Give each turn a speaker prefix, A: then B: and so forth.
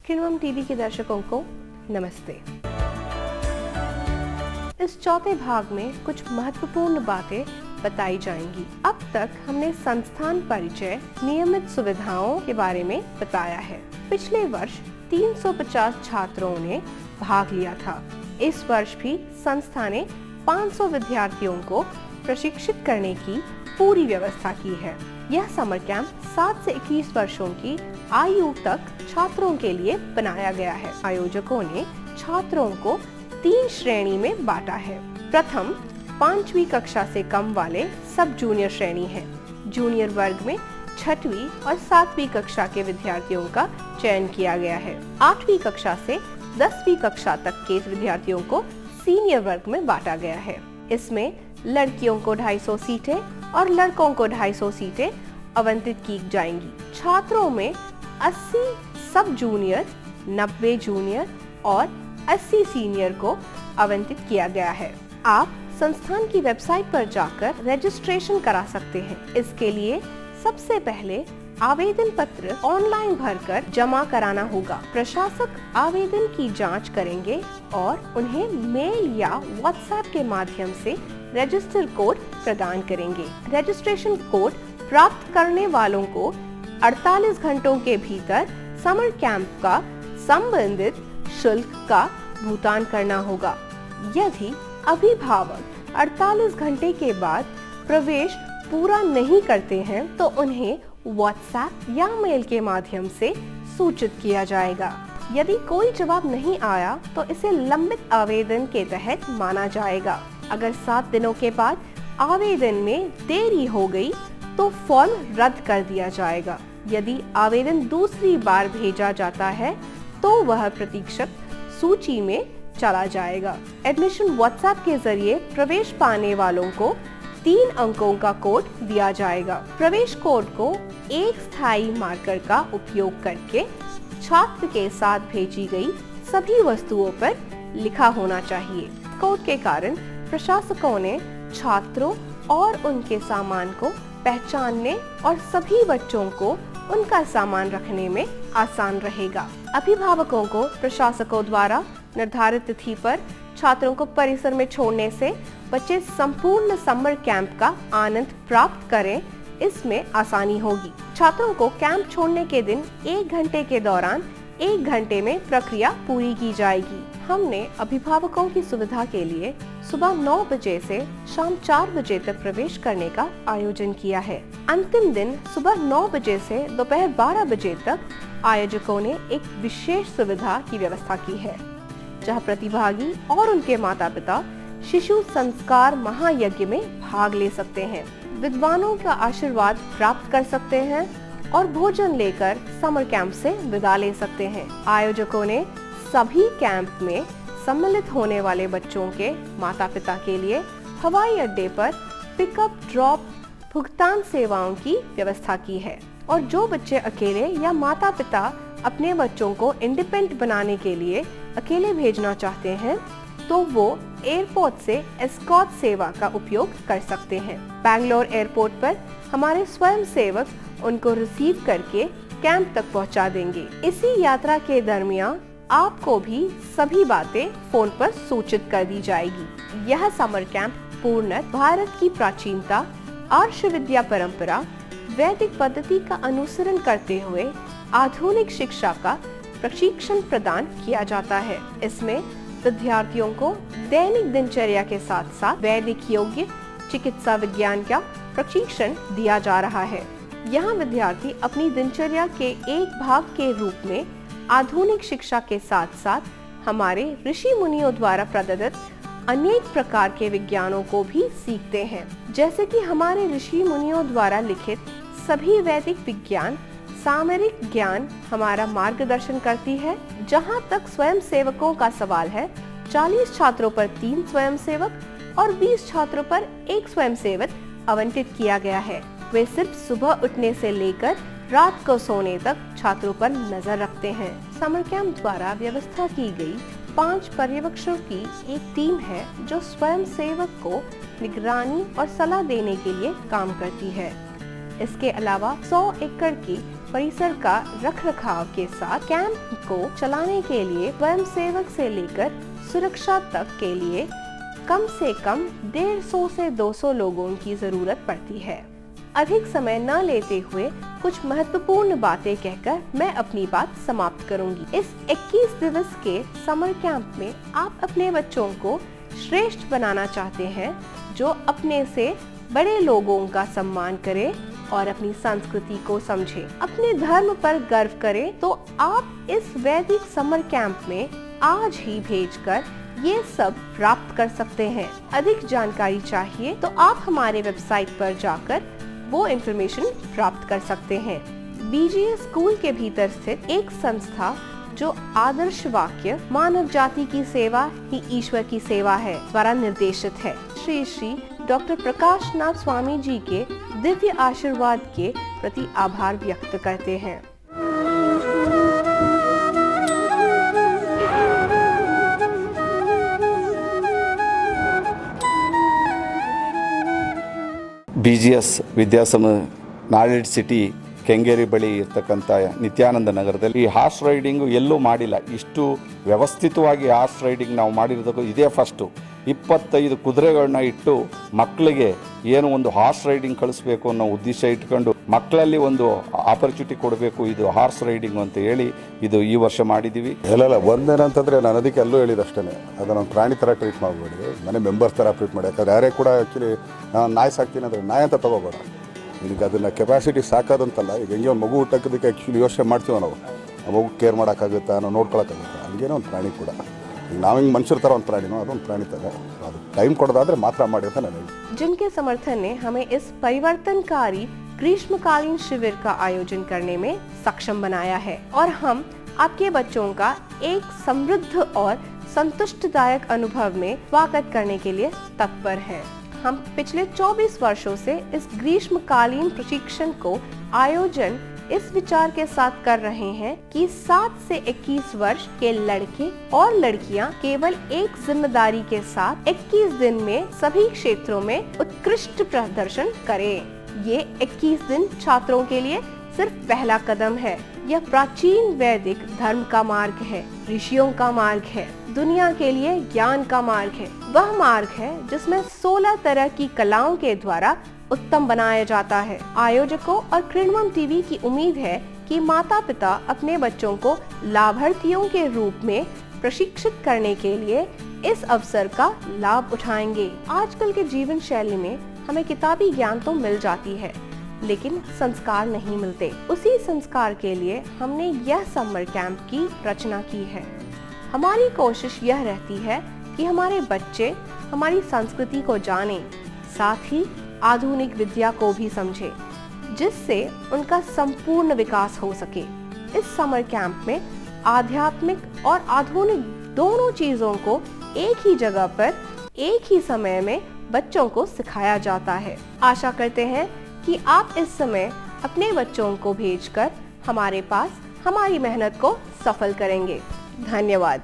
A: किरणवम TV के दर्शकों को नमस्ते। इस चौथे भाग में कुछ महत्वपूर्ण बातें बताई जाएंगी। अब तक हमने संस्थान परिचय, नियमित सुविधाओं के बारे में बताया है। पिछले वर्ष 350 छात्रों ने भाग लिया था। इस वर्ष भी संस्था ने 500 विद्यार्थियों को प्रशिक्षित करने की पूरी व्यवस्था की है। यह समर कैंप 7 से 21 वर्षों की आयु तक छात्रों के लिए बनाया गया है। आयोजकों ने छात्रों को 3 श्रेणी में बांटा है। प्रथम 5वीं कक्षा से कम वाले सब जूनियर श्रेणी है। जूनियर वर्ग में 6वीं और 7वीं कक्षा के विद्यार्थियों का चयन किया गया है। 8वीं कक्षा से 10वीं कक्षा तक के विद्यार्थियों को सीनियर वर्ग में बांटा गया है। इसमें लड़कियों को 250 सीटें और लड़कों को 250 सीटें आवंटित की जाएंगी। छात्रों में 80 सब जूनियर, 90 जूनियर और 80 सीनियर को आवंटित किया गया है। आप संस्थान की वेबसाइट पर जाकर रजिस्ट्रेशन करा सकते हैं। इसके लिए सबसे पहले आवेदन पत्र ऑनलाइन भरकर जमा कराना होगा। प्रशासक आवेदन की जांच करेंगे और उन्हें मेल या व्हाट्सएप के माध्यम से रजिस्टर कोड प्रदान करेंगे। रजिस्ट्रेशन कोड प्राप्त करने वालों को 48 घंटों के भीतर समर कैंप का संबंधित शुल्क का भुगतान करना होगा। यदि अभिभावक 48 घंटे के बाद प्रवेश पूरा नहीं करते हैं तो उन्हें व्हाट्सएप या मेल के माध्यम से सूचित किया जाएगा। यदि कोई जवाब नहीं आया तो इसे लंबित आवेदन के तहत माना जाएगा। अगर 7 दिनों के बाद आवेदन में देरी हो गई तो फॉर्म रद्द कर दिया जाएगा। यदि आवेदन दूसरी बार भेजा जाता है तो वह प्रतीक्षक सूची में चला जाएगा। एडमिशन व्हाट्सएप के जरिए प्रवेश पाने वालों को 3 अंकों का कोड दिया जाएगा। प्रवेश कोड को एक स्थायी मार्कर का उपयोग करके छात्र के साथ भेजी गई सभी वस्तुओं पर लिखा होना चाहिए। कोड के कारण प्रशासकों ने छात्रों और उनके सामान को पहचानने और सभी बच्चों को उनका सामान रखने में आसान रहेगा। अभिभावकों को प्रशासकों द्वारा निर्धारित तिथि पर छात्रों को परिसर में छोड़ने से बच्चे संपूर्ण समर कैंप का आनंद प्राप्त करें, इसमें आसानी होगी। छात्रों को कैंप छोड़ने के दिन 1 घंटे के दौरान 1 घंटे में प्रक्रिया पूरी की जाएगी। हमने अभिभावकों की सुविधा के लिए सुबह 9 बजे से शाम 4 बजे तक प्रवेश करने का आयोजन किया है। अंतिम दिन सुबह 9 बजे से दोपहर 12 बजे तक आयोजकों ने एक विशेष सुविधा की व्यवस्था की है, जहां प्रतिभागी और उनके माता पिता शिशु संस्कार महायज्ञ में भाग ले सकते हैं, विद्वानों का आशीर्वाद प्राप्त कर सकते हैं और भोजन लेकर समर कैंप से विदा ले सकते हैं। आयोजकों ने सभी कैंप में सम्मिलित होने वाले बच्चों के माता पिता के लिए हवाई अड्डे पर पिकअप ड्रॉप भुगतान सेवाओं की व्यवस्था की है और जो बच्चे अकेले या माता पिता अपने बच्चों को इंडिपेंडेंट बनाने के लिए अकेले भेजना चाहते हैं तो वो एयरपोर्ट से एस्कॉर्ट सेवा का उपयोग कर सकते हैं। बैंगलोर एयरपोर्ट पर हमारे स्वयं सेवक उनको रिसीव करके कैंप तक पहुंचा देंगे। इसी यात्रा के दरमियान आपको भी सभी बातें फोन पर सूचित कर दी जाएगी। यह समर कैंप पूर्णतः भारत की प्राचीनता, आर्ष विद्या परंपरा, वैदिक पद्धति का अनुसरण करते हुए आधुनिक शिक्षा का प्रशिक्षण प्रदान किया जाता है। इसमें विद्यार्थियों को दैनिक दिनचर्या के साथ साथ वैदिक योग्य चिकित्सा विज्ञान का प्रशिक्षण दिया जा रहा है। यहाँ विद्यार्थी अपनी दिनचर्या के एक भाग के रूप में आधुनिक शिक्षा के साथ साथ हमारे ऋषि मुनियों द्वारा प्रदत्त अनेक प्रकार के विज्ञानों को भी सीखते हैं। जैसे कि हमारे ऋषि मुनियों द्वारा लिखित सभी वैदिक विज्ञान, सामरिक ज्ञान हमारा मार्गदर्शन करती है। जहाँ तक स्वयं सेवकों का सवाल है, 40 छात्रों पर 3 स्वयं सेवक और 20 छात्रों पर 1 स्वयं सेवक आवंटित किया गया है। वे सिर्फ सुबह उठने से लेकर रात को सोने तक छात्रों पर नजर रखते हैं। समर कैंप द्वारा व्यवस्था की गई 5 पर्यवेक्षकों की एक टीम है जो स्वयं सेवक को निगरानी और सलाह देने के लिए काम करती है। इसके अलावा 100 एकड़ की परिसर का रखरखाव के साथ कैंप को चलाने के लिए स्वयंसेवक से लेकर सुरक्षा तक के लिए कम से कम 150 से 200 लोगों की जरूरत पड़ती है। अधिक समय न लेते हुए कुछ महत्वपूर्ण बातें कहकर मैं अपनी बात समाप्त करूंगी। इस 21 दिवस के समर कैंप में आप अपने बच्चों को श्रेष्ठ बनाना चाहते हैं, जो अपने से बड़े लोगों का सम्मान करे और अपनी संस्कृति को समझे, अपने धर्म पर गर्व करे, तो आप इस वैदिक समर कैंप में आज ही भेजकर ये सब प्राप्त कर सकते हैं। अधिक जानकारी चाहिए तो आप हमारे वेबसाइट पर जाकर वो इन्फॉर्मेशन प्राप्त कर सकते हैं। BGS स्कूल के भीतर स्थित एक संस्था जो आदर्श वाक्य मानव जाति की सेवा ही ईश्वर की सेवा है द्वारा निर्देशित है। श्री श्री डॉक्टर प्रकाश नाथ स्वामी जी के दिव्य आशीर्वाद के प्रति आभार व्यक्त करते हैं।
B: BGS ವಿದ್ಯಾಸಂಸ್ಥೆ ನಾಳೆಡ್ ಸಿಟಿ ಕೆಂಗೇರಿ ಬಳಿ ಇರ್ತಕ್ಕಂಥ ನಿತ್ಯಾನಂದ ನಗರದಲ್ಲಿ ಈ ಹಾರ್ಸ್ ರೈಡಿಂಗು ಎಲ್ಲೂ ಮಾಡಿಲ್ಲ. ಇಷ್ಟು ವ್ಯವಸ್ಥಿತವಾಗಿ ಹಾರ್ಸ್ ರೈಡಿಂಗ್ ನಾವು ಮಾಡಿರೋದಕ್ಕೂ ಇದೇ ಫಸ್ಟು. 25 ಕುದುರೆಗಳನ್ನ ಇಟ್ಟು ಮಕ್ಕಳಿಗೆ ಏನು ಒಂದು ಹಾರ್ಸ್ ರೈಡಿಂಗ್ ಕಳಿಸ್ಬೇಕು ಅನ್ನೋ ಉದ್ದೇಶ ಇಟ್ಕೊಂಡು ಮಕ್ಕಳಲ್ಲಿ ಒಂದು ಆಪರ್ಚುನಿಟಿ ಕೊಡಬೇಕು, ಇದು ಹಾರ್ಸ್ ರೈಡಿಂಗ್ ಅಂತ ಹೇಳಿ ಇದು ಈ ವರ್ಷ ಮಾಡಿದ್ದೀವಿ.
C: ಇಲ್ಲ ಒಂದೇನಂತಂದರೆ ನಾನು ಅದಕ್ಕೆ ಎಲ್ಲೂ ಹೇಳಿದಷ್ಟೇ, ಅದನ್ನು ಪ್ರಾಣಿ ಥರ ಟ್ರೀಟ್ ಮಾಡಬೇಡಿ, ಮನೆ ಮೆಂಬರ್ ಥರ ಟ್ರೀಟ್ ಮಾಡಿ. ಯಾಕಂದರೆ ಯಾರೇ ಕೂಡ ಆ್ಯಕ್ಚುಲಿ ನಾನು ನಾಯಿ ಸಾಕ್ತೀನಿ ಅಂದರೆ ನಾಯಿ ಅಂತ ತೊಗೋಬೇಡ. ಈಗ ಅದನ್ನು ಕೆಪಾಸಿಟಿ ಸಾಕೋದಂತಲ್ಲ. ಈಗ ಹೆಂಗೆ ಒಂದು ಮಗು ಹುಟ್ಟೋದಕ್ಕೆ ಆ್ಯಕ್ಚುಲಿ ಯೋಚನೆ ಮಾಡ್ತೀವಿ ನಾವು, ಆ ಮಗು ಕೇರ್ ಮಾಡೋಕ್ಕಾಗುತ್ತಾ, ನಾವು ನೋಡ್ಕೊಳಕ್ಕಾಗುತ್ತಾ, ಹಂಗೇನೋ ಒಂದು ಪ್ರಾಣಿ ಕೂಡ. ಈಗ ನಾವು ಹಿಂಗೆ ಮನುಷ್ಯರ ಥರ ಒಂದು ಪ್ರಾಣಿನೋ ಅದೊಂದು ಪ್ರಾಣಿ ಥರ, ಅದು ಟೈಮ್ ಕೊಡೋದಾದರೆ ಮಾತ್ರ ಮಾಡಿ ಅಂತ ನಾನು ಹೇಳಿ.
A: जिनके समर्थन ने हमें इस परिवर्तनकारी ग्रीष्मकालीन शिविर का आयोजन करने में सक्षम बनाया है और हम आपके बच्चों का एक समृद्ध और संतुष्टिदायक अनुभव में स्वागत करने के लिए तत्पर हैं। हम पिछले 24 वर्षों से इस ग्रीष्मकालीन प्रशिक्षण को आयोजन इस विचार के साथ कर रहे हैं कि 7 से 21 वर्ष के लड़के और लड़कियां केवल एक जिम्मेदारी के साथ 21 दिन में सभी क्षेत्रों में उत्कृष्ट प्रदर्शन करें। ये 21 दिन छात्रों के लिए सिर्फ पहला कदम है। यह प्राचीन वैदिक धर्म का मार्ग है, ऋषियों का मार्ग है, दुनिया के लिए ज्ञान का मार्ग है। वह मार्ग है जिसमें 16 तरह की कलाओं के द्वारा उत्तम बनाया जाता है। आयोजकों और कृणवम टीवी की उम्मीद है कि माता पिता अपने बच्चों को लाभार्थियों के रूप में प्रशिक्षित करने के लिए इस अवसर का लाभ उठाएंगे। आजकल के जीवन शैली में हमें किताबी ज्ञान तो मिल जाती है, लेकिन संस्कार नहीं मिलते। उसी संस्कार के लिए हमने यह समर कैंप की रचना की है। हमारी कोशिश यह रहती है कि हमारे बच्चे हमारी संस्कृति को जानें, साथ ही आधुनिक विद्या को भी समझें, जिससे उनका संपूर्ण विकास हो सके। इस समर कैंप में आध्यात्मिक और आधुनिक दोनों चीजों को एक ही जगह पर एक ही समय में बच्चों को सिखाया जाता है। आशा करते हैं कि आप इस समय अपने बच्चों को भेजकर हमारे पास हमारी मेहनत को सफल करेंगे। धन्यवाद।